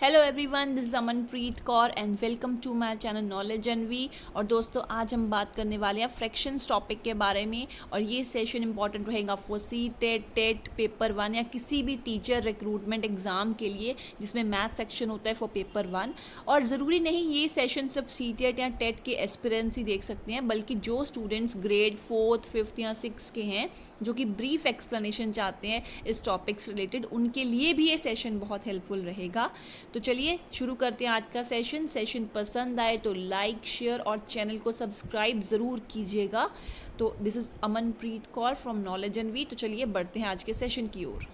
Hello everyone, this is Amanpreet Kaur and welcome to my channel knowledge and we. और दोस्तों, आज हम बात करने वाले हैं फ्रैक्शंस टॉपिक के बारे में। और ये सेशन इंपॉर्टेंट रहेगा फॉर सी टेट पेपर 1 या किसी भी टीचर रिक्रूटमेंट एग्जाम के लिए जिसमें मैथ सेक्शन होता है फॉर पेपर 1। और ज़रूरी नहीं ये सेशन सिर्फ सी टेट या टेट के एस्पिरेंट्स ही देख सकते हैं, बल्कि जो स्टूडेंट्स ग्रेड 4th 5th या 6 के हैं जो कि ब्रीफ एक्सप्लेनेशन चाहते हैं इस टॉपिक से रिलेटेड, उनके लिए भी ये सेशन बहुत हेल्पफुल रहेगा। तो चलिए शुरू करते हैं आज का सेशन पसंद आए तो लाइक शेयर और चैनल को सब्सक्राइब ज़रूर कीजिएगा। तो this is Amanpreet Kaur from knowledge and we. तो चलिए बढ़ते हैं आज के सेशन की ओर।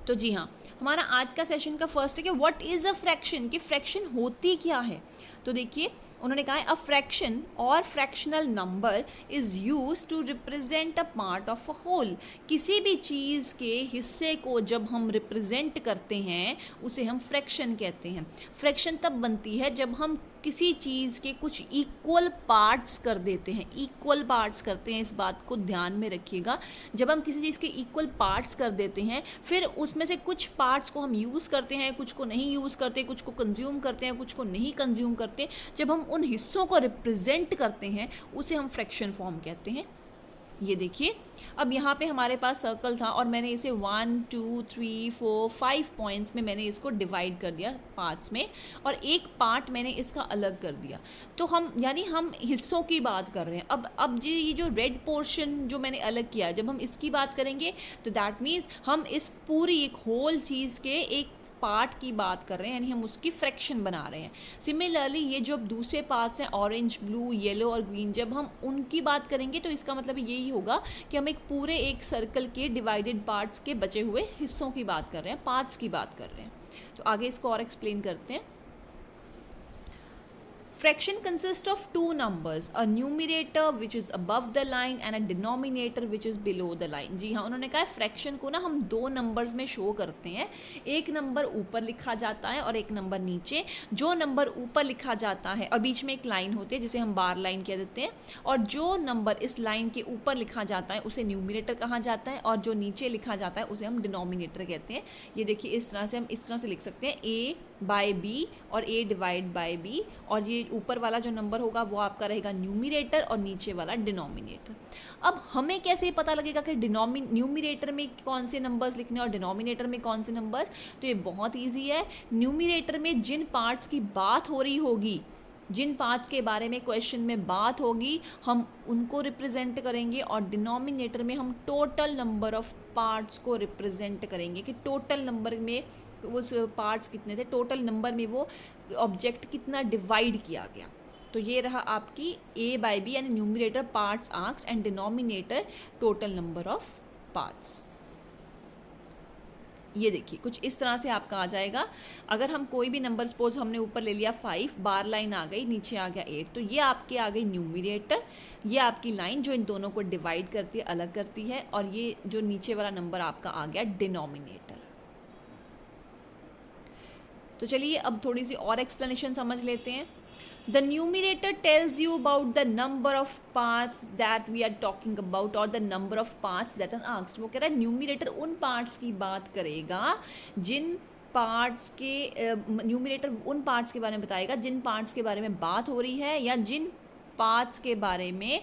तो जी हाँ, हमारा आज का सेशन का फर्स्ट है कि व्हाट इज़ अ फ्रैक्शन, कि फ्रैक्शन होती क्या है। तो देखिए, उन्होंने कहा है अ फ्रैक्शन और fractional number is use to represent a part of a whole. किसी भी चीज़ के हिस्से को जब हम रिप्रेजेंट करते हैं उसे हम फ्रैक्शन कहते हैं। फ्रैक्शन तब बनती है जब हम किसी चीज़ के कुछ इक्वल पार्ट्स कर देते हैं, इक्वल पार्ट्स करते हैं। इस बात को ध्यान में रखिएगा, जब हम किसी चीज़ के इक्वल पार्ट्स कर देते हैं फिर उसमें से कुछ पार्ट्स को हम यूज़ करते हैं, कुछ को नहीं यूज़ करते, कुछ को कंज्यूम करते हैं, कुछ को नहीं कंज्यूम करते। जब हम उन हिस्सों को रिप्रेजेंट करते हैं उसे हम फ्रैक्शन फॉर्म कहते हैं। ये देखिए, अब यहाँ पे हमारे पास सर्कल था और मैंने इसे 1 2 3 4 5 पॉइंट्स में मैंने इसको डिवाइड कर दिया पार्ट्स में, और एक पार्ट मैंने इसका अलग कर दिया। तो हम यानी हम हिस्सों की बात कर रहे हैं। अब जी ये जो रेड पोर्शन जो मैंने अलग किया, जब हम इसकी बात करेंगे तो दैट मीन्स हम इस पूरी एक होल चीज़ के एक पार्ट की बात कर रहे हैं, यानी हम उसकी फ्रैक्शन बना रहे हैं। सिमिलरली ये जो दूसरे पार्ट्स हैं ऑरेंज, ब्लू, येलो और ग्रीन, जब हम उनकी बात करेंगे तो इसका मतलब यही होगा कि हम एक पूरे एक सर्कल के डिवाइडेड पार्ट्स के बचे हुए हिस्सों की बात कर रहे हैं, पार्ट्स की बात कर रहे हैं। तो आगे इसको और एक्सप्लेन करते हैं। Fraction consists of two numbers, a numerator which is above the line and a denominator which is below the line। जी हाँ, उन्होंने कहा फ्रैक्शन को ना हम दो नंबर्स में शो करते हैं। एक नंबर ऊपर लिखा जाता है और एक नंबर नीचे। जो नंबर ऊपर लिखा जाता है और बीच में एक लाइन होती है जिसे हम बार लाइन कह देते हैं, और जो नंबर इस लाइन के ऊपर लिखा जाता है उसे न्यूमिनेटर कहा जाता है, और जो नीचे लिखा जाता है उसे हम डिनोमिनेटर कहते हैं। ये देखिए, इस तरह से हम इस तरह से लिख सकते हैं a बाय बी और a डिवाइड बाय बी, और ये ऊपर वाला जो नंबर होगा वो आपका रहेगा न्यूमिनेटर और नीचे वाला डिनोमिनेटर। अब हमें कैसे पता लगेगा कि न्यूमिनेटर में कौन से नंबर्स लिखने और डिनोमिनेटर में कौन से नंबर्स। तो ये बहुत ईजी है। न्यूमिनेटर में जिन पार्ट्स की बात हो रही होगी, जिन पार्ट्स के बारे में क्वेश्चन में बात होगी, हम उनको रिप्रेजेंट करेंगे, और डिनोमिनेटर में हम टोटल नंबर ऑफ पार्ट्स को रिप्रेजेंट करेंगे कि टोटल नंबर में वो पार्ट्स कितने थे, टोटल नंबर में वो ऑब्जेक्ट कितना डिवाइड किया गया। तो ये रहा आपकी a बाय बी, यानी numerator parts arcs and denominator total number of parts. ये देखिए, कुछ इस तरह से आपका आ जाएगा। अगर हम कोई भी नंबर, सपोज हमने ऊपर ले लिया 5, बार लाइन आ गई, नीचे आ गया 8, तो ये आपके आ गई न्यूमिनेटर। ये आपकी लाइन जो इन दोनों को डिवाइड करती है, अलग करती है, और ये जो नीचे वाला नंबर आपका आ गया डिनोमिनेटर। तो चलिए अब थोड़ी सी और एक्सप्लेनेशन समझ लेते हैं। The numerator tells you about the number of parts that we are talking about or the number of parts that are asked। वो कह रहा है न्यूमिनेटर उन पार्ट्स की बात करेगा जिन पार्ट्स के, न्यूमिनेटर उन पार्ट्स के बारे में बताएगा जिन पार्ट्स के बारे में बात हो रही है या जिन पार्ट्स के बारे में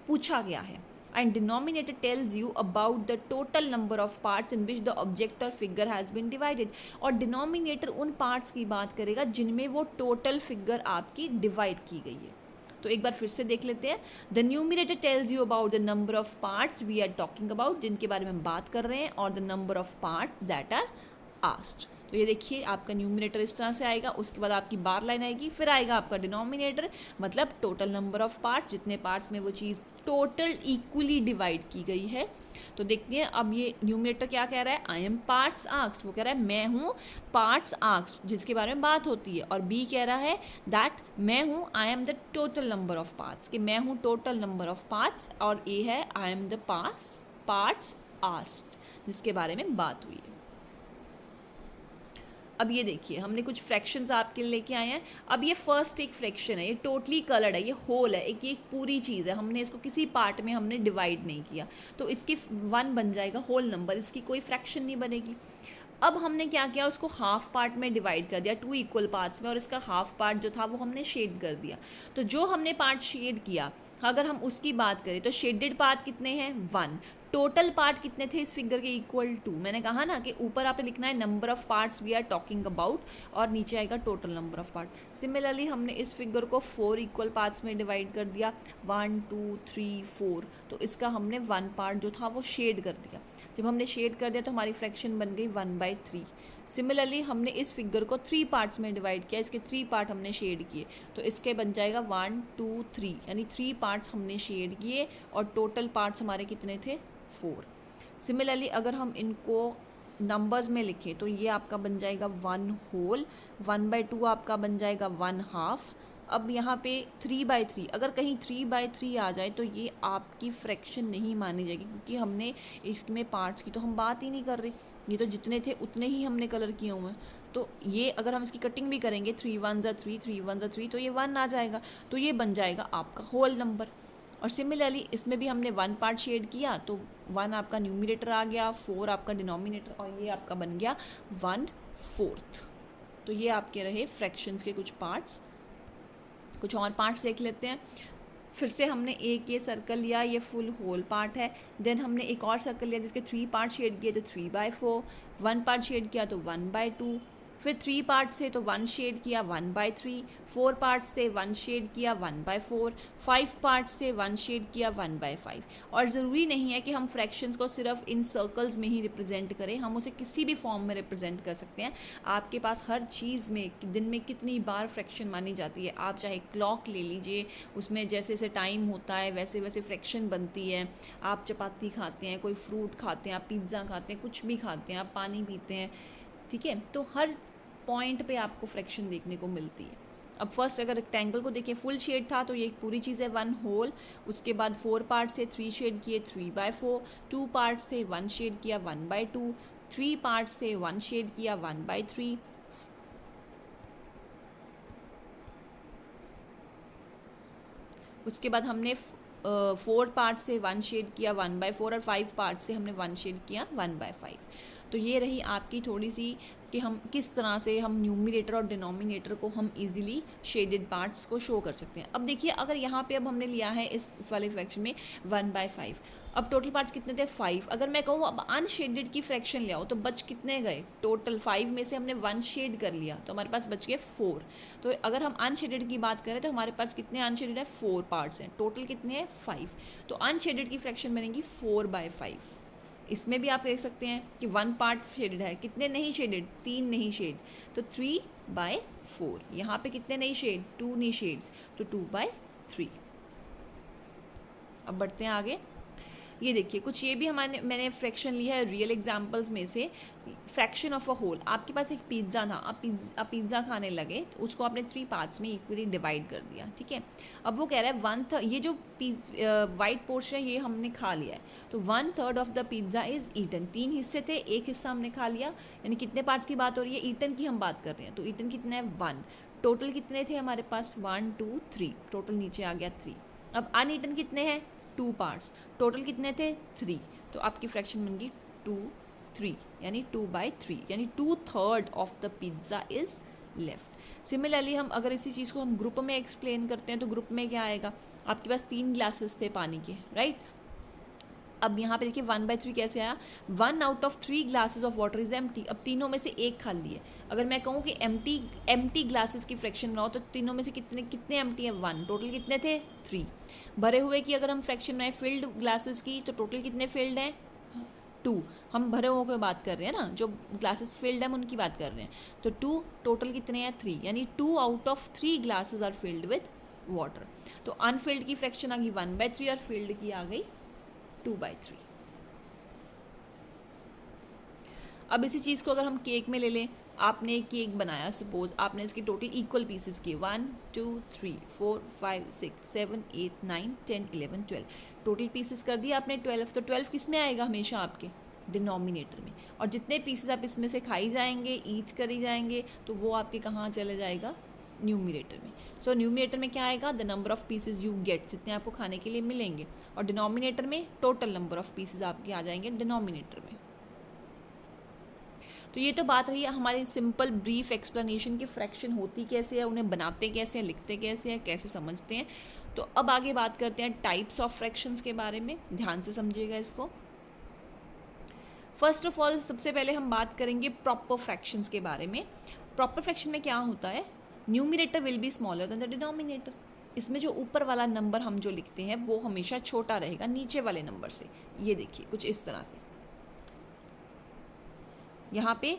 पूछा गया है। And denominator tells you about the total number of parts in which the object or figure has been divided। और denominator उन parts की बात करेगा जिनमें वो total figure आपकी divide की गई है। तो एक बार फिर से देख लेते हैं। The numerator tells you about the number of parts we are talking about, जिनके बारे में हम बात कर रहे हैं, और the number of parts that are asked। तो ये देखिए, आपका न्यूमिनेटर इस तरह से आएगा, उसके बाद आपकी बार लाइन आएगी, फिर आएगा आपका डिनोमिनेटर, मतलब टोटल नंबर ऑफ पार्ट्स, जितने पार्ट्स में वो चीज़ टोटल इक्वली डिवाइड की गई है। तो देखते हैं अब ये न्यूमिनेटर क्या कह रहा है, आई एम पार्ट्स आर्क्स। वो कह रहा है मैं हूँ पार्ट्स आर्क्स, जिसके बारे में बात होती है। और बी कह रहा है दैट मैं हूँ I am the total number of parts, कि मैं हूँ टोटल नंबर ऑफ पार्ट्स। और ए है I am the parts asked, जिसके बारे में बात हुई है। अब ये देखिए, हमने कुछ फ्रैक्शंस आपके लिए लेके आए हैं। अब ये फर्स्ट एक फ्रैक्शन है, ये टोटली कलर्ड है, ये होल है, एक ये पूरी चीज़ है, हमने इसको किसी पार्ट में हमने डिवाइड नहीं किया, तो इसकी 1 बन जाएगा होल नंबर, इसकी कोई फ्रैक्शन नहीं बनेगी। अब हमने क्या किया, उसको हाफ पार्ट में डिवाइड कर दिया, 2 इक्वल पार्ट्स में, और इसका हाफ पार्ट जो था वो हमने शेड कर दिया। तो जो हमने पार्ट शेड किया, अगर हम उसकी बात करें तो शेडेड पार्ट कितने हैं, 1। टोटल पार्ट कितने थे इस फिगर के, इक्वल टू। मैंने कहा ना कि ऊपर आपने लिखना है number of parts we are talking about, और नीचे आएगा total number of part. Similarly हमने इस फिगर को 4 इक्वल पार्ट्स में डिवाइड कर दिया, 1 2 3 4। तो इसका हमने 1 पार्ट जो था वो शेड कर दिया। जब हमने शेड कर दिया तो हमारी फ्रैक्शन बन गई 1/3। सिमिलरली हमने इस फिगर को 3 पार्ट्स में डिवाइड किया, इसके 3 पार्ट हमने शेड किए, तो इसके बन जाएगा 1 2 3, यानी 3 पार्ट्स हमने शेड किए और टोटल पार्ट्स हमारे कितने थे, 4। सिमिलरली अगर हम इनको नंबर्स में लिखें तो ये आपका बन जाएगा 1 होल, 1/2 आपका बन जाएगा 1 हाफ। अब यहाँ पे 3/3, अगर कहीं 3/3 आ जाए तो ये आपकी फ्रैक्शन नहीं मानी जाएगी, क्योंकि हमने इसमें पार्ट्स की तो हम बात ही नहीं कर रहे, ये तो जितने थे उतने ही हमने कलर किए हुए हैं। तो ये अगर हम इसकी कटिंग भी करेंगे 3 1 3 3 1 3, तो ये 1 आ जाएगा, तो ये बन जाएगा आपका होल नंबर। और सिमिलरली इसमें भी हमने 1 पार्ट शेड किया, तो 1 आपका न्यूमिनेटर आ गया, 4 आपका डिनोमिनेटर, और ये आपका बन गया 1/4। तो ये आपके रहे फ्रैक्शंस के कुछ पार्ट्स। कुछ और पार्ट्स देख लेते हैं। फिर से हमने एक ये सर्कल लिया, ये फुल होल पार्ट है। देन हमने एक और सर्कल लिया जिसके 3 पार्ट शेड किए, तो 3/4। 1 पार्ट शेड किया तो 1/2। फिर 3 पार्ट से तो 1 शेड किया, 1/3। 4 पार्ट से 1 शेड किया, 1/4। 5 पार्ट से 1 शेड किया, 1/5। और ज़रूरी नहीं है कि हम फ्रैक्शंस को सिर्फ इन सर्कल्स में ही रिप्रेजेंट करें, हम उसे किसी भी फॉर्म में रिप्रेजेंट कर सकते हैं। आपके पास हर चीज़ में दिन में कितनी बार फ्रैक्शन मानी जाती है, आप चाहे क्लॉक ले लीजिए, उसमें जैसे जैसे टाइम होता है वैसे वैसे फ्रैक्शन बनती है। आप चपाती खाते हैं, कोई फ्रूट खाते हैं, आप पिज़्ज़ा खाते हैं, कुछ भी खाते हैं, आप पानी पीते हैं, ठीक है, तो हर पॉइंट पे आपको फ्रैक्शन देखने को मिलती है। अब फर्स्ट अगर रेक्टेंगल को देखिए, फुल शेड था तो ये एक पूरी चीज़ है 1 होल। उसके बाद 4 पार्ट से 3 शेड किए, 3/4। 2 पार्ट से 1 शेड किया, 1/2। 3 पार्ट से 1 शेड किया, 1/3। उसके बाद हमने 4 पार्ट से 1 शेड किया, 1/4, और 5 पार्ट से हमने 1 शेड किया, 1/5। तो ये रही आपकी थोड़ी सी कि हम किस तरह से हम न्यूमिनेटर और डिनोमिनेटर को हम इजीली शेडेड पार्ट्स को शो कर सकते हैं। अब देखिए, अगर यहाँ पे अब हमने लिया है इस वाले फ्रैक्शन में 1/5, अब टोटल पार्ट्स कितने थे, 5। अगर मैं कहूँ अब अनशेडेड की फ्रैक्शन ले आओ तो बच कितने गए, टोटल 5 में से हमने 1 शेड कर लिया तो हमारे पास बच गए 4। तो अगर हम अनशेडेड की बात करें तो हमारे पास कितने अनशेडेड है, 4 पार्ट्स हैं, टोटल कितने हैं, 5। तो अनशेडेड की फ्रैक्शन बनेगी 4/5। इसमें भी आप देख सकते हैं कि 1 पार्ट शेडेड है, कितने नहीं शेडेड, 3 नहीं शेड, तो 3/4। यहाँ पे कितने नहीं शेड, 2 नहीं शेड्स, तो 2/3। अब बढ़ते हैं आगे। ये देखिए, कुछ ये भी मैंने फ्रैक्शन लिया है रियल एग्जांपल्स में से। फ्रैक्शन ऑफ अ होल, आपके पास एक पिज़्ज़ा था, आप पिज़्ज़ा खाने लगे तो उसको आपने 3 पार्ट्स में इक्वली डिवाइड कर दिया, ठीक है। अब वो कह रहा है 1/3, ये जो वाइट पोर्शन है ये हमने खा लिया है, तो 1/3 of the pizza is eaten. 3 हिस्से थे, एक हिस्सा हमने खा लिया, यानी कितने पार्ट्स की बात हो रही है, ईटन की हम बात कर रहे हैं। तो ईटन कितना है, 1। टोटल कितने थे हमारे पास, 1 2 3, टोटल नीचे आ गया 3। अब अनईटन कितने हैं, 2 पार्ट्स, टोटल कितने थे, 3। तो आपकी फ्रैक्शन बन गई 2 3, यानी 2/3, यानी 2/3 of the pizza is left. Similarly हम अगर इसी चीज़ को हम ग्रुप में एक्सप्लेन करते हैं तो ग्रुप में क्या आएगा, आपके पास 3 ग्लासेस थे पानी के, राइट। अब यहाँ पे देखिए 1/3 कैसे आया, 1 out of 3 glasses of water is empty. अब तीनों में से एक खाली है। अगर मैं कहूँ कि एम्प्टी ग्लासेस की फ्रैक्शन बनाओ तो तीनों में से कितने एम्प्टी है, 1। टोटल कितने थे, 3। भरे हुए की अगर हम फ्रैक्शन बनाए फिल्ड ग्लासेस की, तो टोटल कितने फिल्ड हैं, 2। हम भरे हुए की बात कर रहे हैं ना, जो ग्लासेस फिल्ड है उनकी बात कर रहे हैं, तो 2। टोटल कितने हैं, 3, यानी 2 out of 3 glasses are filled with water. तो अनफिल्ड की फ्रैक्शन आ गई 1/3 और फिल्ड की आ गई 2/3। अब इसी चीज़ को अगर हम केक में ले लें, आपने एक केक बनाया, सपोज आपने इसके टोटल इक्वल पीसेस किए, 1 2 3 4 5 6 7 8 9 10 11 12, टोटल पीसेस कर दिए आपने 12। तो 12 किस में आएगा, हमेशा आपके डिनोमिनेटर में, और जितने पीसेस आप इसमें से खाई जाएंगे, ईट करी जाएंगे, तो वो आपके कहाँ चले जाएगा, न्यूमिनेटर में। सो न्यूमिनेटर में क्या आएगा, the number of pieces you get, जितने आपको खाने के लिए मिलेंगे, और डिनोमिनेटर में टोटल नंबर ऑफ पीसेज आपके आ जाएंगे डिनोमिनेटर में। तो ये तो बात रही है हमारी सिंपल ब्रीफ एक्सप्लेनेशन की फ्रैक्शन होती कैसे है, उन्हें बनाते कैसे हैं, लिखते कैसे हैं, कैसे समझते हैं। तो अब आगे बात करते हैं टाइप्स ऑफ फ्रैक्शंस के बारे में, ध्यान से समझिएगा इसको। फर्स्ट ऑफ ऑल सबसे पहले हम बात करेंगे प्रॉपर फ्रैक्शंस के बारे में। प्रॉपर फ्रैक्शन में क्या होता है, numerator will be smaller than the denominator. इसमें जो ऊपर वाला नंबर हम जो लिखते हैं वो हमेशा छोटा रहेगा नीचे वाले नंबर से। ये देखिए कुछ इस तरह से, यहाँ पे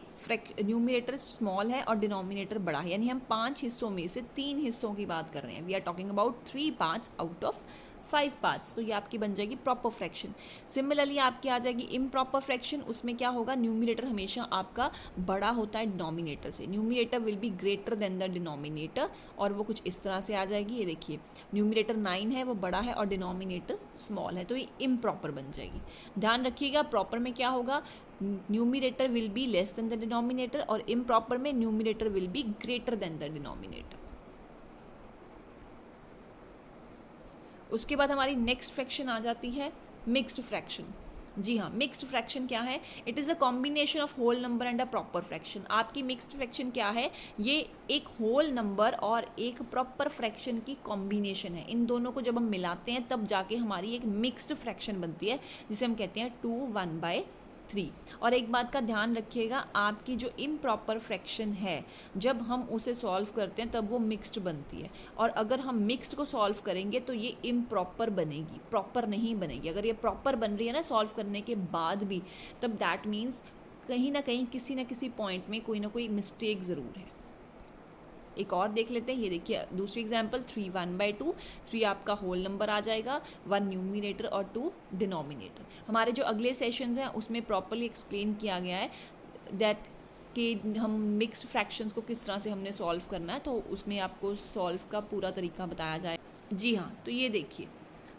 न्यूमिनेटर स्मॉल है और डिनोमिनेटर बड़ा है, यानी हम 5 हिस्सों में से 3 हिस्सों की बात कर रहे हैं। We are talking about 3 parts out of 5 parts. तो ये आपकी बन जाएगी प्रॉपर फ्रैक्शन। सिमिलरली आपकी आ जाएगी इम्प्रॉपर फ्रैक्शन। उसमें क्या होगा, न्यूमिनेटर हमेशा आपका बड़ा होता है डिनोमिनेटर से। Numerator will be greater than the denominator, और वो कुछ इस तरह से आ जाएगी। ये देखिए न्यूमिनेटर 9 है, वो बड़ा है, और डिनोमिनेटर स्मॉल है, तो ये इम्प्रॉपर बन जाएगी। ध्यान रखिएगा प्रॉपर में क्या होगा, numerator will be less than the denominator, और इम्प्रॉपर में numerator will be greater than the denominator. उसके बाद हमारी नेक्स्ट फ्रैक्शन आ जाती है मिक्स्ड फ्रैक्शन। जी हाँ, मिक्स्ड फ्रैक्शन क्या है, it is a combination of whole number and a proper fraction. आपकी मिक्स्ड फ्रैक्शन क्या है, ये एक होल नंबर और एक प्रॉपर फ्रैक्शन की कॉम्बिनेशन है। इन दोनों को जब हम मिलाते हैं तब जाके हमारी एक मिक्स्ड फ्रैक्शन बनती है, जिसे हम कहते हैं 2 1/3। और एक बात का ध्यान रखिएगा, आपकी जो इम्प्रॉपर फ्रैक्शन है जब हम उसे सॉल्व करते हैं तब वो मिक्स्ड बनती है, और अगर हम मिक्स्ड को सॉल्व करेंगे तो ये इम्प्रॉपर बनेगी, प्रॉपर नहीं बनेगी। अगर ये प्रॉपर बन रही है ना सॉल्व करने के बाद भी, तब दैट मीन्स कहीं ना कहीं किसी ना किसी पॉइंट में कोई ना कोई मिस्टेक ज़रूर है। एक और देख लेते हैं, ये देखिए दूसरी एग्जांपल 3 1/2। 3 आपका होल नंबर आ जाएगा, 1 न्यूमिनेटर और 2 डिनोमिनेटर। हमारे जो अगले सेशंस हैं उसमें प्रॉपरली एक्सप्लेन किया गया है दैट कि हम मिक्स्ड फ्रैक्शंस को किस तरह से हमने सॉल्व करना है, तो उसमें आपको सॉल्व का पूरा तरीका बताया जाए। जी हाँ, तो ये देखिए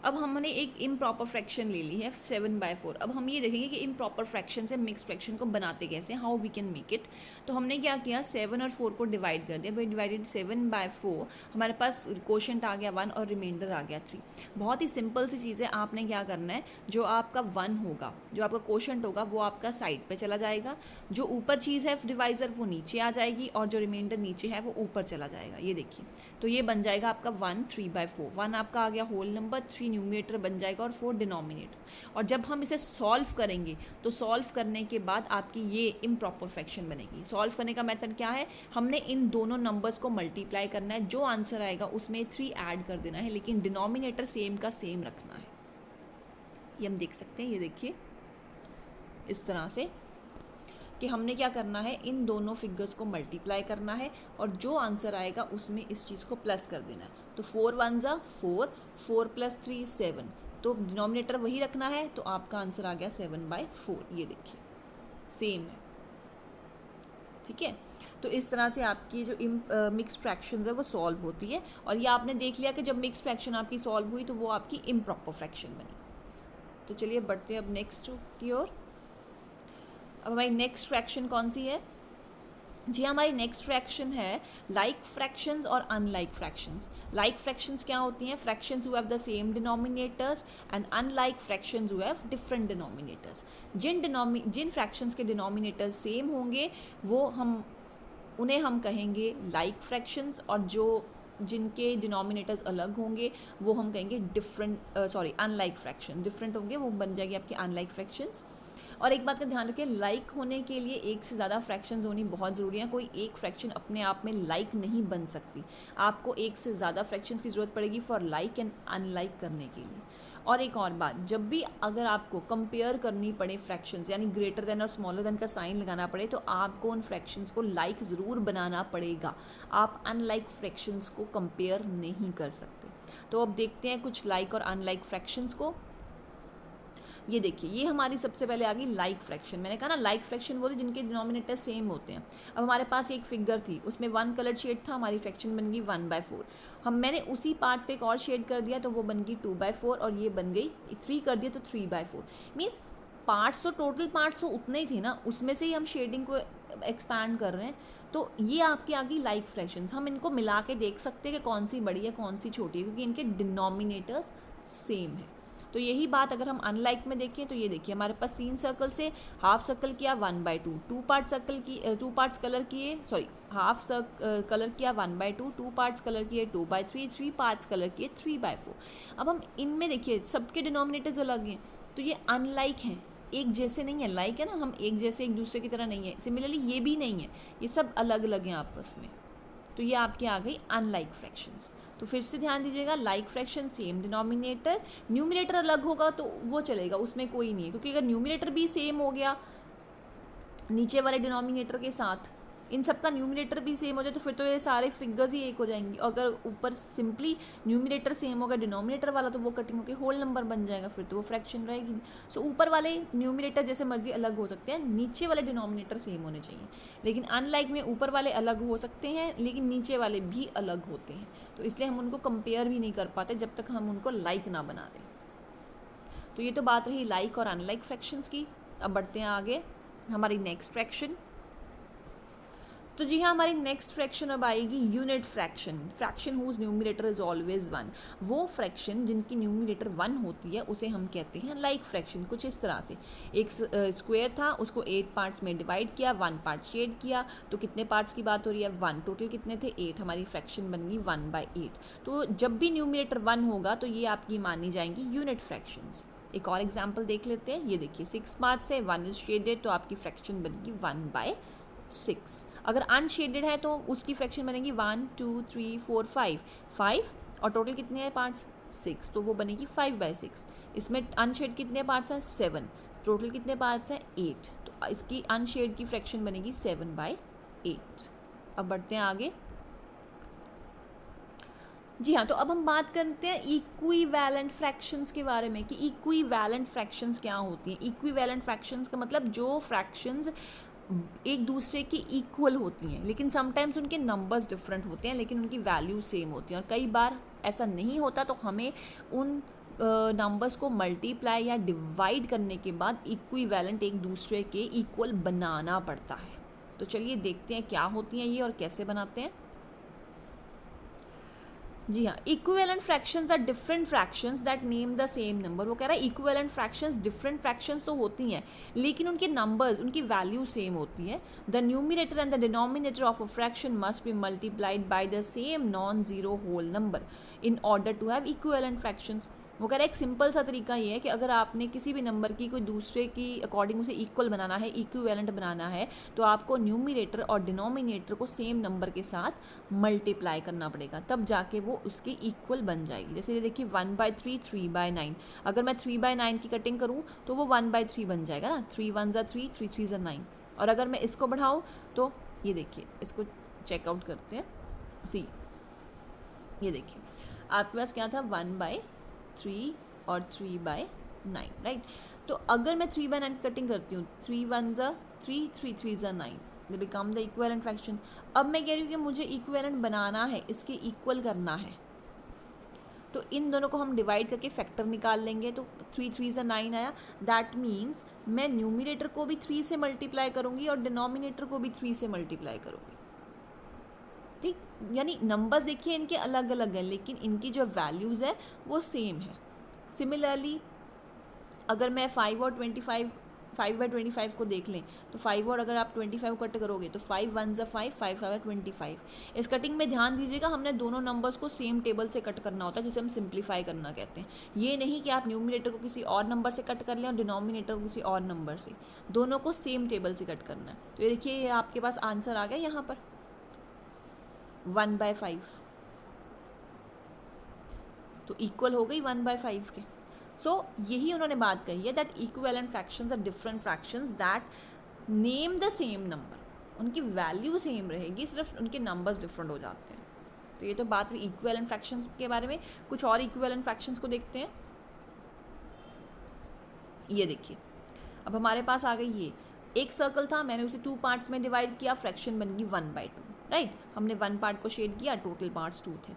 अब हमने एक इम्प्रॉपर फ्रैक्शन ले ली है 7/4। अब हम ये देखेंगे कि इम्प्रॉपर फ्रैक्शन से मिक्स फ्रैक्शन को बनाते कैसे, how we can make it. तो हमने क्या किया, 7 और 4 को डिवाइड कर दिया। भाई डिवाइडेड 7/4, हमारे पास क्वोशंट आ गया 1 और रिमाइंडर आ गया 3। बहुत ही सिंपल सी चीज़ है, आपने क्या करना है, जो आपका 1 होगा, जो आपका क्वोशंट होगा वो आपका साइड पे चला जाएगा, जो ऊपर चीज़ है डिवाइज़र वो नीचे आ जाएगी, और जो रिमाइंडर नीचे है वो ऊपर चला जाएगा। ये देखिए, तो ये बन जाएगा आपका 1 3/4। 1 आपका आ गया होल नंबर, 3 न्यूमिनेटर बन जाएगा और 4 डिनोमिनेटर। और जब हम इसे सॉल्व करेंगे तो सॉल्व करने के बाद आपकी ये इम्प्रॉपर फ्रैक्शन बनेगी। सॉल्व करने का मेथड क्या है, हमने इन दोनों नंबर्स को मल्टीप्लाई करना है, जो आंसर आएगा उसमें 3 ऐड कर देना है, लेकिन डिनोमिनेटर सेम का सेम रखना है। ये हम देख सकते हैं, ये देखिए इस तरह से कि हमने क्या करना है, इन दोनों फिगर्स को मल्टीप्लाई करना है, और जो आंसर आएगा उसमें इस चीज़ को प्लस कर देना है। तो 4 1 4, 4 + 3 7, तो डिनोमिनेटर वही रखना है, तो आपका आंसर आ गया 7/4। ये देखिए सेम है, ठीक है। तो इस तरह से आपकी जो मिक्स्ड फ्रैक्शंस है वो सॉल्व होती है, और ये आपने देख लिया कि जब मिक्स्ड फ्रैक्शन आपकी सॉल्व हुई तो वो आपकी इम्प्रॉपर फ्रैक्शन बनी। तो चलिए बढ़ते हैं अब नेक्स्ट की ओर। अब हमारी नेक्स्ट फ्रैक्शन कौन सी है, जी हमारी नेक्स्ट फ्रैक्शन है लाइक फ्रैक्शंस और अनलाइक फ्रैक्शंस। लाइक फ्रैक्शंस क्या होती हैं, fractions who have the same denominators, and unlike fractions who have different denominators. जिन फ्रैक्शंस के डिनोमिनेटर्स सेम होंगे वो उन्हें हम कहेंगे लाइक फ्रैक्शंस, और जिनके डिनोमिनेटर्स अलग होंगे वो हम कहेंगे अनलाइक फ्रैक्शन। डिफरेंट होंगे वो बन जाएगी आपकी अनलाइक फ्रैक्शंस। और एक बात का ध्यान रखें, लाइक होने के लिए एक से ज़्यादा फ्रैक्शंस होनी बहुत ज़रूरी है। कोई एक फ्रैक्शन अपने आप में लाइक नहीं बन सकती, आपको एक से ज़्यादा फ्रैक्शंस की ज़रूरत पड़ेगी फॉर लाइक एंड अनलाइक करने के लिए। और एक और बात, जब भी अगर आपको कंपेयर करनी पड़े फ्रैक्शंस, यानी ग्रेटर देन और स्मॉलर देन का साइन लगाना पड़े, तो आपको उन फ्रैक्शंस को लाइक ज़रूर बनाना पड़ेगा। आप अनलाइक फ्रैक्शंस को कंपेयर नहीं कर सकते। तो अब देखते हैं कुछ लाइक और अनलाइक फ्रैक्शंस को। ये देखिए, ये हमारी सबसे पहले आ गई लाइक फ्रैक्शन। मैंने कहा ना लाइक फ्रैक्शन वो थे जिनके डिनोमिनेटर सेम होते हैं। अब हमारे पास एक फिगर थी, उसमें 1 कलर शेड था, हमारी फ्रैक्शन बन गई 1/4। मैंने उसी पार्ट्स पे एक और शेड कर दिया तो वो बन गई 2/4, और ये बन गई 3 कर दिया तो 3/4। मीन्स पार्ट्स तो टोटल पार्ट्स तो उतने ही थे ना, उसमें से ही हम शेडिंग को एक्सपैंड कर रहे हैं। तो ये आपकी आ गई लाइक फ्रैक्शंस। हम इनको मिला के देख सकते हैं कि कौन सी बड़ी है कौन सी छोटी है, क्योंकि इनके डिनोमिनेटर्स सेम है। तो यही बात अगर हम अनलाइक में देखें तो ये देखिए हमारे पास 3 सर्कल से हाफ सर्कल किया 1/2, 2 पार्ट सर्कल की 2 पार्ट्स कलर किए, सॉरी हाफ कलर किया 1/2, 2 पार्ट्स कलर किए 2/3, 3 पार्ट्स कलर किए 3/4। अब हम इनमें देखिए सबके डिनोमिनेटर्स अलग हैं, तो ये अनलाइक हैं, एक जैसे नहीं है। लाइक है ना, हम एक जैसे एक दूसरे की तरह नहीं है, सिमिलरली ये भी नहीं है, ये सब अलग अलग हैं आपस में। तो ये आपके आ गई अनलाइक फ्रैक्शंस। तो फिर से ध्यान दीजिएगा, like fraction same denominator, numerator अलग होगा तो वो चलेगा, उसमें कोई नहीं है, क्योंकि अगर न्यूमिनेटर भी सेम हो गया नीचे वाले डिनोमिनेटर के साथ, इन सब का न्यूमिनेटर भी सेम हो जाए तो फिर तो ये सारे फिगर्स ही एक हो जाएंगी। अगर ऊपर सिंपली न्यूमिनेटर सेम होगा डिनोमिनेटर वाला तो वो कटिंग होकर होल नंबर बन जाएगा, फिर तो वो फ्रैक्शन रहेगी नहीं। सो ऊपर वाले न्यूमिनेटर जैसे मर्जी अलग हो सकते हैं, नीचे वाले डिनोमिनेटर सेम होने चाहिए। लेकिन अनलाइक में ऊपर वाले अलग हो सकते हैं लेकिन नीचे वाले भी अलग होते हैं, तो इसलिए हम उनको कंपेयर भी नहीं कर पाते जब तक हम उनको लाइक ना बना दें। तो ये तो बात रही लाइक और अनलाइक फ्रैक्शंस की। अब बढ़ते हैं आगे हमारी नेक्स्ट फ्रैक्शन। तो जी हाँ, हमारी नेक्स्ट फ्रैक्शन अब आएगी unit fraction, fraction whose numerator is always 1। वो फ्रैक्शन जिनकी न्यूमिनेटर 1 होती है उसे हम कहते हैं लाइक फ्रैक्शन। कुछ इस तरह से, एक स्क्वायर था, उसको 8 पार्ट्स में डिवाइड किया, 1 पार्ट शेड किया, तो कितने पार्ट्स की बात हो रही है 1, टोटल कितने थे 8, हमारी फ्रैक्शन बन गई 1/8। तो जब भी न्यूमिनेटर 1 होगा तो ये आपकी मानी जाएंगी यूनिट फ्रैक्शंस। एक और एग्जाम्पल देख लेते हैं, ये देखिए 6 पार्ट्स है, 1 इज शेडेड, तो आपकी फ्रैक्शन बनेगी 1/6। अगर अनशेडेड है तो उसकी फ्रैक्शन बनेगी 1 2 3 4 5 और टोटल कितने हैं पार्ट्स 6, तो वो बनेगी 5/6। इसमें अनशेड कितने पार्ट्स हैं 7, टोटल कितने पार्ट्स हैं 8, तो इसकी अनशेड की फ्रैक्शन बनेगी 7/8। अब बढ़ते हैं आगे। जी हाँ, तो अब हम बात करते हैं इक्विवेलेंट फ्रैक्शंस के बारे में कि इक्विवेलेंट फ्रैक्शंस क्या होती हैं। इक्विवेलेंट फ्रैक्शंस का मतलब जो फ्रैक्शंस एक दूसरे की इक्वल होती हैं लेकिन समटाइम्स उनके नंबर्स डिफरेंट होते हैं लेकिन उनकी वैल्यू सेम होती हैं, और कई बार ऐसा नहीं होता तो हमें उन नंबर्स को मल्टीप्लाई या डिवाइड करने के बाद इक्विवेलेंट एक दूसरे के इक्वल बनाना पड़ता है। तो चलिए देखते हैं क्या होती हैं ये और कैसे बनाते हैं। जी हाँ, equivalent fractions are different fractions that name the same number. वो कह रहा है इक्विवेलेंट फ्रैक्शंस डिफरेंट फ्रैक्शंस तो होती हैं लेकिन उनके नंबर्स, उनकी वैल्यू सेम होती है। The numerator and the denominator of a fraction must be multiplied by the same non zero whole number in order to have equivalent fractions. वो कह रहा है एक सिंपल सा तरीका ये है कि अगर आपने किसी भी नंबर की कोई दूसरे की अकॉर्डिंग उसे इक्वल बनाना है, इक्विवेलेंट बनाना है, तो आपको न्यूमिनेटर और डिनोमिनेटर को सेम नंबर के साथ मल्टीप्लाई करना पड़ेगा, तब जाके वो उसकी इक्वल बन जाएगी। जैसे ये देखिए 1/3 3/9, अगर मैं 3/9 की कटिंग करूँ तो वो 1/3 बन जाएगा ना, 3 1 ज़ा 3 3 3 ज़ा 9। और अगर मैं इसको बढ़ाऊँ तो ये देखिए, इसको चेकआउट करते हैं। सी ये देखिए आपके पास क्या था 1/3 और 3/9, राइट। तो अगर मैं 3/9 की कटिंग करती हूँ, 3 1 ज़ा 3 3 3 ज़ा 9, they become the equivalent fraction. अब मैं कह रही हूँ कि मुझे इक्विवेलेंट बनाना है, इसके इक्वल करना है, तो इन दोनों को हम डिवाइड करके फैक्टर निकाल लेंगे। तो 3 3 ज़ा 9 आया, दैट मीन्स मैं न्यूमिनेटर को भी 3 से मल्टीप्लाई करूँगी और डिनोमिनेटर को भी 3 से मल्टीप्लाई करूँगी, ठीक। यानी नंबर्स देखिए इनके अलग अलग हैं लेकिन इनकी जो वैल्यूज़ है वो सेम है। सिमिलरली अगर मैं 5 और 5/25 को देख लें तो 5 और अगर आप 25 कट करोगे तो 5 1 ज़ा 5 5 5 25। इस कटिंग में ध्यान दीजिएगा, हमने दोनों नंबर्स को सेम टेबल से कट करना होता है, जिसे हम सिंप्लीफाई करना कहते हैं। ये नहीं कि आप न्यूमिनेटर को किसी और नंबर से कट कर लें और डिनोमिनेटर को किसी और नंबर से, दोनों को सेम टेबल से कट करना है। तो ये देखिए ये आपके पास आंसर आ गया यहाँ पर 1/5, तो इक्वल हो गई 1/5 के। सो यही उन्होंने बात कही है that equivalent fractions are different fractions that name the same number, उनकी वैल्यू सेम रहेगी, सिर्फ उनके नंबर्स डिफरेंट हो जाते हैं। तो ये तो बात हुई इक्विवेलेंट फ्रैक्शंस के बारे में। कुछ और इक्विवेलेंट फ्रैक्शंस को देखते हैं। ये देखिए अब हमारे पास आ गई ये एक सर्कल था, मैंने उसे 2 पार्ट्स में डिवाइड किया, फ्रैक्शन बन गई 1/2, राइट। हमने 1 पार्ट को शेड किया, टोटल पार्ट्स 2 थे।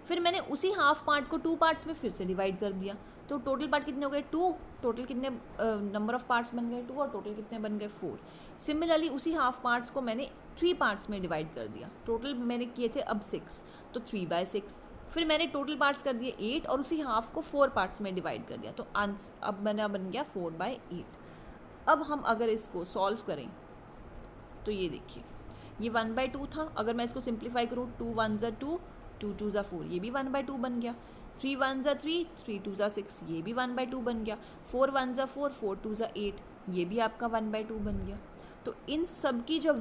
फिर मैंने उसी हाफ पार्ट को 2 पार्ट्स में फिर से डिवाइड कर दिया, तो टोटल पार्ट कितने हो गए 2, टोटल कितने नंबर ऑफ पार्ट्स बन गए 2 और टोटल कितने बन गए 4। सिमिलरली उसी हाफ पार्ट्स को मैंने 3 पार्ट्स में डिवाइड कर दिया, टोटल मैंने किए थे अब 6, तो 3/6। फिर मैंने टोटल पार्ट्स कर दिए 8 और उसी हाफ को 4 पार्ट्स में डिवाइड कर दिया, तो अब मैंने बन गया 4/8। अब हम अगर इसको सॉल्व करें तो ये देखिए, ये 1/2 था, अगर मैं इसको सिंप्लीफाई करूँ 2 1 ज़ा 2, 2 2 ज़ा 4, ये भी 1/2 बन गया। 3 1 ज़ा 3, 3 2 ज़ा 6, ये भी 1/2 बन गया। 4 1 ज़ा 4, 4 2 ज़ा 8, ये भी आपका 1/2 बन गया। तो इन सब की जो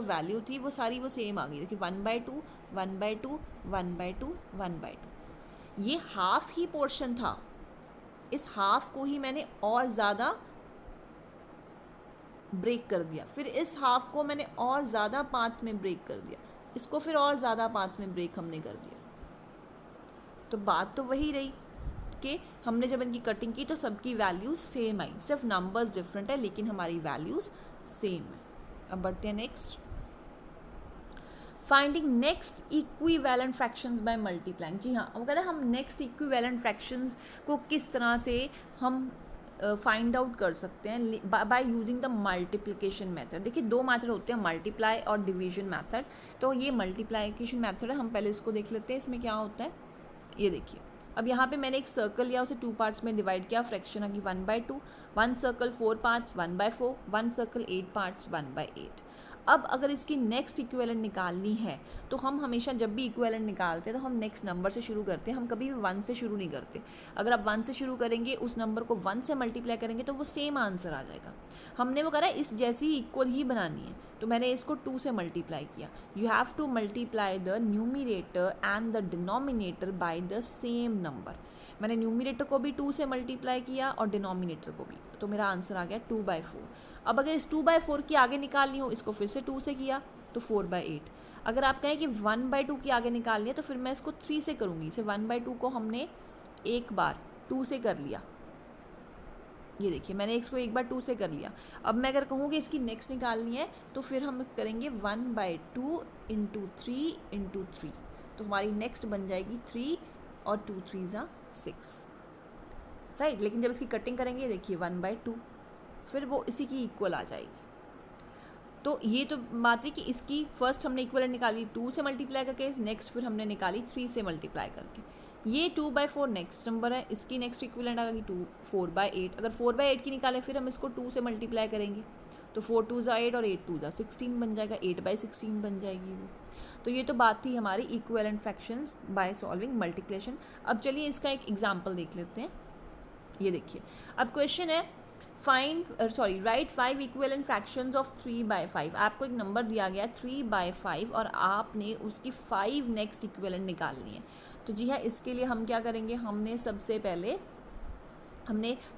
वैल्यू थी, वो सारी वो सेम आ गई। देखिए 1/2 1/2 1/2 1/2, ये हाफ ही पोर्शन था। इस हाफ को ही मैंने और ज़्यादा ब्रेक कर दिया, फिर इस हाफ को मैंने और ज़्यादा पार्ट्स में ब्रेक कर दिया, इसको फिर और ज़्यादा पार्ट्स में ब्रेक हमने कर दिया। तो बात तो वही रही कि हमने जब इनकी कटिंग की तो सबकी वैल्यूज सेम आई, सिर्फ नंबर्स डिफरेंट है लेकिन हमारी वैल्यूज सेम है। अब बढ़ते हैं next, finding next equivalent fractions by multiplying. जी हाँ, अगर हम नेक्स्ट इक्विवेलेंट फ्रैक्शंस को किस तरह से हम फाइंड आउट कर सकते हैं by using the multiplication method. देखिए 2 मेथड होते हैं, मल्टीप्लाई और डिवीजन मेथड। तो ये मल्टीप्लिकेशन मेथड है, हम पहले इसको देख लेते हैं इसमें क्या होता है। ये देखिए, अब यहाँ पे मैंने एक सर्कल लिया, उसे 2 पार्ट्स में डिवाइड किया, फ्रैक्शन आ गई 1/2, 1 सर्कल 4 पार्ट्स 1/4, 1 सर्कल 8 पार्ट्स 1/8। अब अगर इसकी नेक्स्ट इक्विवेलेंट निकालनी है तो हम हमेशा जब भी इक्विवेलेंट निकालते हैं तो हम नेक्स्ट नंबर से शुरू करते हैं, हम कभी भी 1 से शुरू नहीं करते। अगर आप 1 से शुरू करेंगे, उस नंबर को 1 से मल्टीप्लाई करेंगे तो वो सेम आंसर आ जाएगा। हमने वो करा इस जैसी इक्वल ही बनानी है, तो मैंने इसको 2 से मल्टीप्लाई किया। You have to multiply the numerator and the denominator by the same number. मैंने न्यूमिनेटर को भी 2 से मल्टीप्लाई किया और डिनोमिनेटर को भी, तो मेरा आंसर आ गया 2/4। अब अगर इस 2/4 की आगे निकालनी हो, इसको फिर से 2 से किया तो 4/8। अगर आप कहें कि 1/2 की आगे निकालनी है तो फिर मैं इसको 3 से करूँगी। इसे 1/2 को हमने एक बार 2 से कर लिया, ये देखिए मैंने इसको एक बार 2 से कर लिया। अब मैं अगर कहूँ कि इसकी नेक्स्ट निकालनी है तो फिर हम करेंगे 1/2 × 3 × 3, तो हमारी नेक्स्ट बन जाएगी 3 और 2 3 ज़ा 6, राइट। लेकिन जब इसकी कटिंग करेंगे देखिए 1/2, फिर वो इसी की इक्वल आ जाएगी। तो ये तो बात है कि इसकी फर्स्ट हमने इक्वलेंट निकाली 2 से मल्टीप्लाई करके, नेक्स्ट फिर हमने निकाली 3 से मल्टीप्लाई करके। ये 2/4 नेक्स्ट नंबर है, इसकी नेक्स्ट इक्वलेंट आ गई 4/8। अगर 4/8 की निकालें फिर हम इसको 2 से मल्टीप्लाई करेंगे तो 4 2 ज़ा 8 और 8 2 ज़ा 16 बन जाएगा, 8/16 बन जाएगी वो। तो ये तो बात थी हमारी equivalent fractions by solving multiplication. अब चलिए इसका एक एग्जांपल देख लेते हैं। ये देखिए, अब क्वेश्चन है राइट 5 इक्विवेलेंट फ्रैक्शंस ऑफ 3/5। आपको एक नंबर दिया गया 3/5 और आपने उसकी 5 नेक्स्ट इक्विवेलेंट निकालनी है। तो जी हाँ, इसके लिए हम क्या करेंगे, हमने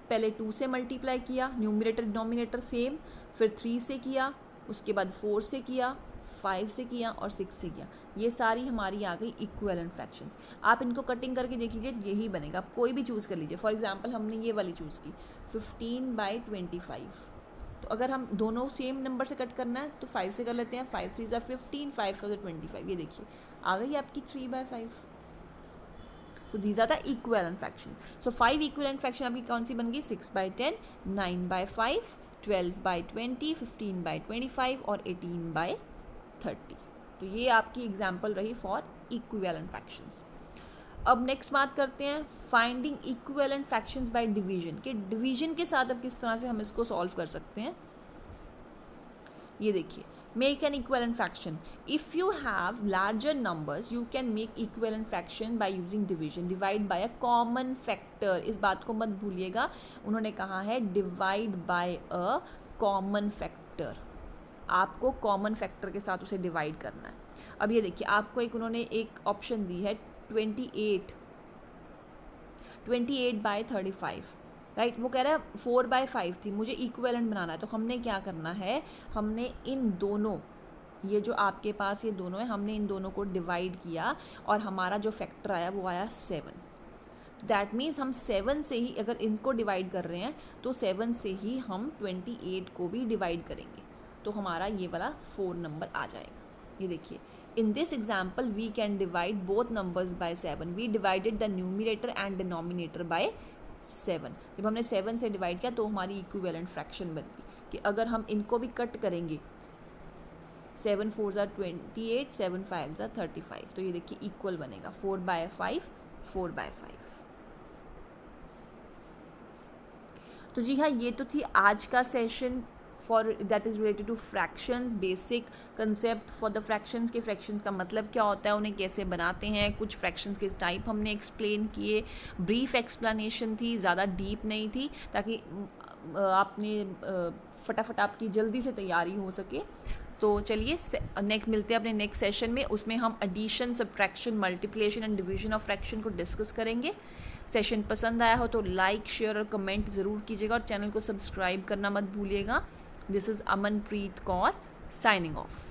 पहले 2 से मल्टीप्लाई किया, न्यूमरेटर डिनोमिनेटर सेम, फिर 3 से किया, उसके बाद 4 से किया, 5 से किया और 6 से किया। ये सारी हमारी आ गई इक्विवेलेंट फ्रैक्शंस। आप इनको कटिंग करके देख लीजिए, यही बनेगा। आप कोई भी चूज़ कर लीजिए। फॉर एग्जांपल हमने ये वाली चूज़ की 15/25। तो अगर हम दोनों सेम नंबर से कट करना है तो 5 से कर लेते हैं। 5 3 ज़ा 15, 5 4 ज़ा 25। ये देखिए आ गई आपकी 3/5। So these are the equivalent fraction. सो 5 इक्विवेलेंट फ्रैक्शन आपकी कौन सी बन गई, 6/10, 9/5, 12/20, 15/25 और 18/30। तो ये आपकी एग्जाम्पल रही फॉर इक्विवेलेंट फ्रैक्शंस। अब नेक्स्ट बात करते हैं finding equivalent fractions by division, कि डिवीजन के साथ अब किस तरह से हम इसको सॉल्व कर सकते हैं। ये देखिए, make an equivalent fraction. If you have larger numbers you can make equivalent fraction by using division. Divide by a common factor, इस बात को मत भूलिएगा, उन्होंने कहा है divide by a common factor. आपको कॉमन फैक्टर के साथ उसे डिवाइड करना है। अब ये देखिए, आपको उन्होंने एक ऑप्शन दी है 28/35, राइट। वो कह रहा है 4/5 थी, मुझे इक्विवेलेंट बनाना है। तो हमने क्या करना है, हमने इन दोनों, ये जो आपके पास ये दोनों है, हमने इन दोनों को डिवाइड किया और हमारा जो फैक्टर आया वो आया 7। दैट मीन्स हम 7 से ही अगर इनको डिवाइड कर रहे हैं तो 7 से ही हम 28 को भी डिवाइड करेंगे, तो हमारा ये वाला 4 नंबर आ जाएगा। ये देखिए, in this example we can divide both numbers by 7. we divided the numerator and denominator by 7. जब हमने 7 से डिवाइड किया तो हमारी इक्विवेलेंट फ्रैक्शन बन गई कि अगर हम इनको भी कट करेंगे 7 4 ज़ा 28, 7 5 ज़ा 35, तो ये देखिए इक्वल बनेगा 4/5 4/5। तो जी हाँ, ये तो थी आज का session for that is related two fractions, basic concept for the fractions के फ्रैक्शंस का मतलब क्या होता है, उन्हें कैसे बनाते हैं, कुछ फ्रैक्शंस के टाइप हमने एक्सप्लेन किए। ब्रीफ एक्सप्लेनेशन थी, ज़्यादा डीप नहीं थी, ताकि आपने फटाफट आपकी जल्दी से तैयारी हो सके। तो चलिए नेक्स्ट मिलते हैं अपने नेक्स्ट सेशन में, उसमें हम addition, subtraction, multiplication and division of fraction को डिस्कस करेंगे। सेशन पसंद आया हो तो लाइक, शेयर और कमेंट ज़रूर कीजिएगा और चैनल को सब्सक्राइब करना मत भूलिएगा। This is Amanpreet Kaur signing off.